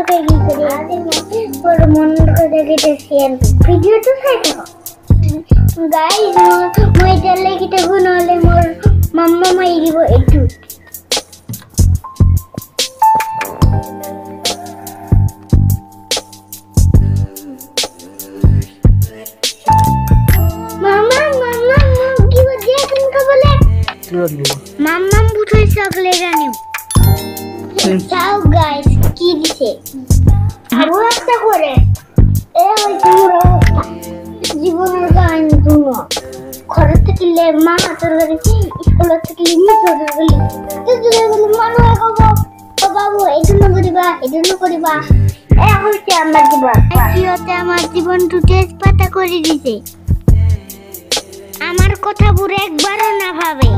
তোমালোকে কি কৰি মোৰ মনৰ কথা কেইটা শ্বেয়াৰ ভিডিঅ'টো চাই থাকক গাইজ মই এতিয়ালৈ কিতাপো নহ'লে মোৰ মাম্মা মাৰি দিব এইটো Mama butuh chocolate anu. Ciao guys, কি দিছে? আরো একটা করে। জীবনের গান শুনো। ঘর থেকে মা তরকারি স্কুল থেকে তরকারি। তুই বলে মানুষ কব বাবু এজন্য করিবা। হইছে আমার জীবন। আজকে আমার জীবনটা তেজপাতা করে দিছে। আমার কথা পুরো একবারও না ভাবে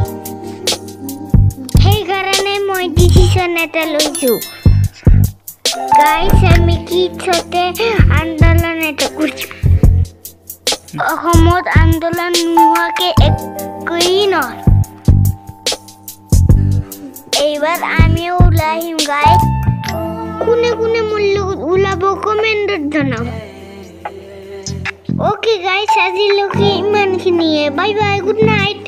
সেই কারণে মই ডিসিশন এটা লইছো গাইস আমি কি ছোটে আন্দোলন এটা করছি অসমত আন্দোলন নোহোৱাকে একোই নয় এইবার আমিও ওলাইম গাইস কোনে কোনে মূল্য ওলাব কমেন্টত জানাও ওকে গাইস আজিলৈকে ইমানখিনিয়ে বাই বাই গুড নাইট